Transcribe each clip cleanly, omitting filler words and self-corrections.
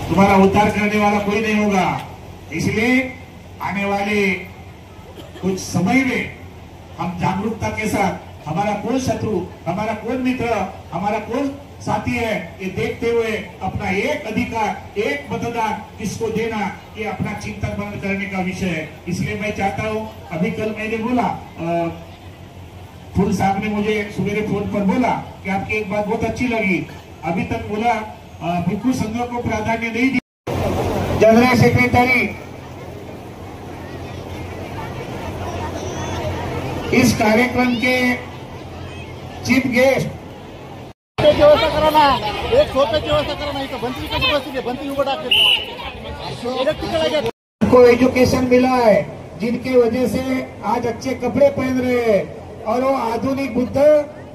तुम्हारा उद्धार करने वाला कोई नहीं होगा। इसलिए आने वाले कुछ समय में हम जागरूकता के साथ हमारा कौन शत्रु, हमारा कौन मित्र, हमारा कौन साथी है, ये देखते हुए अपना एक अधिकार, एक मतदान किसको देना, ये अपना चिंतन बंद करने का विषय है। इसलिए मैं चाहता हूँ, अभी कल मैंने बोला, फूल साहब ने मुझे सवेरे फोन पर बोला कि आपकी एक बात बहुत अच्छी लगी, अभी तक बोला भिक्षु संघ को प्राधान्य नहीं दिया। जनरल सेक्रेटरी इस कार्यक्रम के चीफ गेस्ट व्यवस्था करा ना, एक सोप्याची व्यवस्था करा ना, बंदी कशी बसली, बंदी उघड को एजुकेशन मिला है, जिनके वजह से आज अच्छे कपड़े पहन रहे हैं, और वो आधुनिक बुद्ध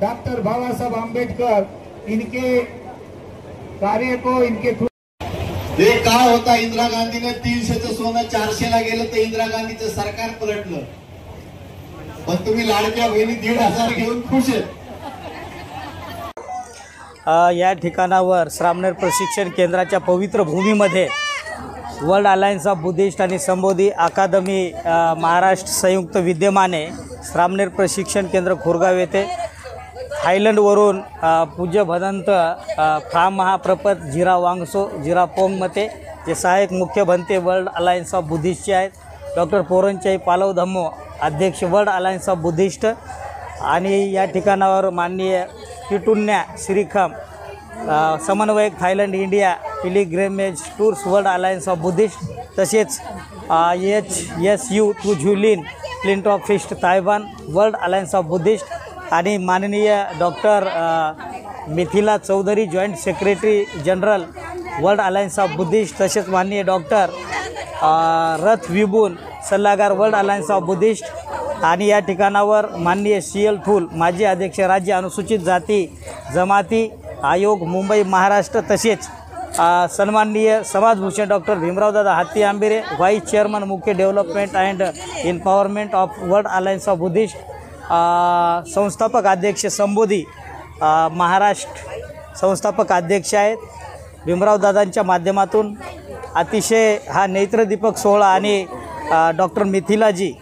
डॉक्टर बाबा साहब आंबेडकर, इनके कार्य को इनके हे काय होता, इंदिरा गांधीने 300चं सोनं 400ला गेलं तर इंदिरा गांधीचं सरकार पलटलं, पण तुम्ही लाडक्या बहिणी 1,500 घेऊन खुश आहेत। या ठिकाणावर श्रामनेर प्रशिक्षण केंद्राच्या पवित्र भूमीमध्ये वर्ल्ड अलायन्स ऑफ बुद्धिस्ट आणि संबोधी अकादमी महाराष्ट्र संयुक्त विद्यमाने श्रामनेर प्रशिक्षण केंद्र खोरगाव येथे थायलंडवरून पूज्य भदंत फ्राम महाप्रपत जिरा वांगसो जिरा पोंगमते जे सहाय्यक मुख्य भंते वर्ल्ड अलायन्स ऑफ बुद्धिस्टचे आहेत, डॉक्टर पोरनचाई पालव धम्मो अध्यक्ष वर्ल्ड अलायन्स ऑफ बुद्धिस्ट, आणि या ठिकाणावर माननीय किटुन्या श्रीखम समन्वयक Thailand India pilgrimage tours World Alliance of Buddhist, तसेच HSU टू झुलिन क्लिंट ऑफ फिस्ट Taiwan World Alliance of Buddhist, आणि माननीय doctor Mithila Chaudhary joint secretary general World Alliance of Buddhist, तसेच माननीय डॉक्टर रथ विबून सल्लागार वर्ल्ड अलायन्स ऑफ बुद्धिस्ट, आणि या ठिकाणावर माननीय CL थूल माजी अध्यक्ष राज्य अनुसूचित जाती जमाती आयोग मुंबई महाराष्ट्र, तसेच सन्माननीय समाजभूषण डॉक्टर भीमरावदादा हाती आंबेरे व्हाईस चेअरमन मुख्य development and empowerment of world Alliance of Buddhist, संस्थापक अध्यक्ष संबोधी महाराष्ट्र संस्थापक अध्यक्ष आहेत। भीमरावदादांच्या माध्यमातून अतिशय हा नेत्रदीपक सोहळा आणि डॉक्टर मिथिलाजी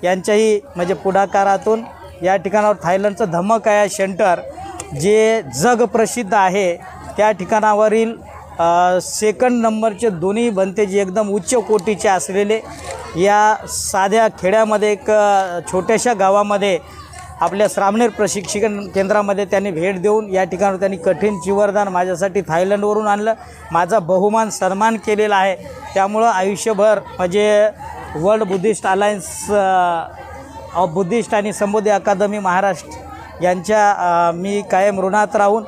यांच्याही म्हणजे पुढाकारातून या ठिकाणावर थायलंडचं धम्मकाया सेंटर जे जगप्रसिद्ध आहे, त्या ठिकाणावरील सेकंड नंबरचे दोन्ही भंते जे एकदम उच्च कोटीचे असलेले या साध्या खेड्यामध्ये एक छोट्याशा गावामध्ये आपल्या श्रामनेर प्रशिक्षण केंद्रामध्ये त्यांनी भेट देऊन या ठिकाणावर त्यांनी कठीण चिवरदान माझ्यासाठी थायलंडवरून आणलं, माझा बहुमान सन्मान केलेला आहे। त्यामुळं आयुष्यभर म्हणजे world Buddhist alliance of Buddhist आणि संबोधी अकादमी महाराष्ट्र यांच्या मी कायम ऋणात राहून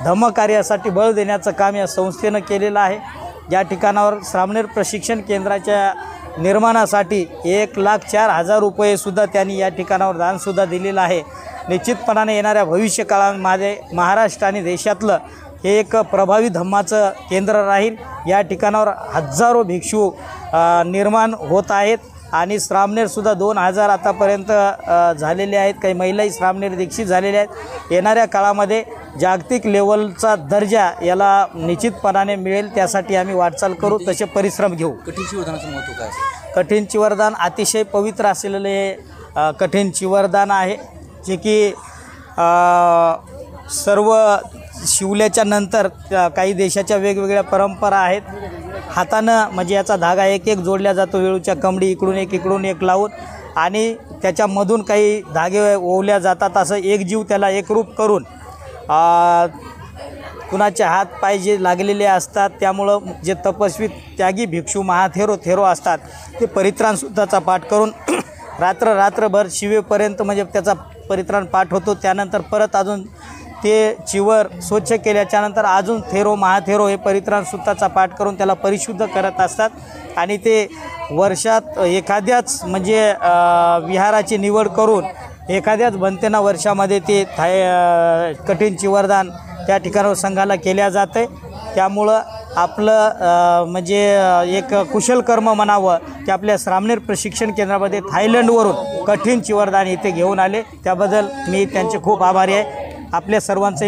धम्मकार्यासाठी बळ देण्याचं काम या संस्थेनं केलेलं आहे। या ठिकाणावर श्रामनेर प्रशिक्षण केंद्राच्या निर्माणासाठी 1,04,000 रुपयेसुद्धा त्यांनी या ठिकाणावर दानसुद्धा दिलेलं आहे। निश्चितपणाने येणाऱ्या भविष्य काळामध्ये महाराष्ट्र आणि देशातलं हे एक प्रभावी धम्माचं केंद्र राहील। या ठिकाणावर हजारो भिक्षू निर्माण होत आहेत आणि श्रामनेरसुद्धा 2,000 आतापर्यंत झालेले आहेत, काही महिलाही श्रामनेर दीक्षित झालेल्या आहेत। येणाऱ्या काळामध्ये जागतिक लेवलचा दर्जा याला निश्चितपणाने मिळेल, त्यासाठी आम्ही वाटचाल करू, तसे परिश्रम घेऊ। कठीण चिवरदानाचं महत्त्व काय? कठीण चिवरदान अतिशय पवित्र असलेले कठीण चिवरदान आहे, जे की सर्व शिवल्याच्या नंतर काही देशाच्या वेगवेगळ्या परंपरा आहेत। हातानं म्हणजे याचा धागा एक एक जोडला जातो, वेळूच्या कमडी इकडून एक लावून, आणि त्याच्यामधून काही धागे ओवल्या जातात। असं एक जीव त्याला एकरूप करून कुणाचे हात पाय जे लागलेले असतात, त्यामुळं जे तपस्वी त्यागी भिक्षू महाथेरो असतात ते परित्राणसुद्धाचा पाठ करून रात्रभर शिवेपर्यंत म्हणजे त्याचा परित्राण पाठ होतो। त्यानंतर परत अजून ते चिवर स्वच्छ केल्याच्यानंतर अजून महाथेरो हे परित्राण सुत्ताचा पाठ करून त्याला परिशुद्ध करत असतात, आणि ते वर्षात एखाद्याच म्हणजे विहाराची निवड करून एखाद्याच भंतेना वर्षामध्ये ते कठीण चिवरदान त्या ठिकाणावर संघाला केल्या जाते। त्यामुळं आपलं म्हणजे एक कुशल कर्म म्हणावं की आपल्या श्रामनेर प्रशिक्षण केंद्रामध्ये थायलंडवरून कठीण चिवरदान इथे घेऊन आले, त्याबद्दल मी त्यांचे खूप आभारी आहे। आपल्या सर्वांचे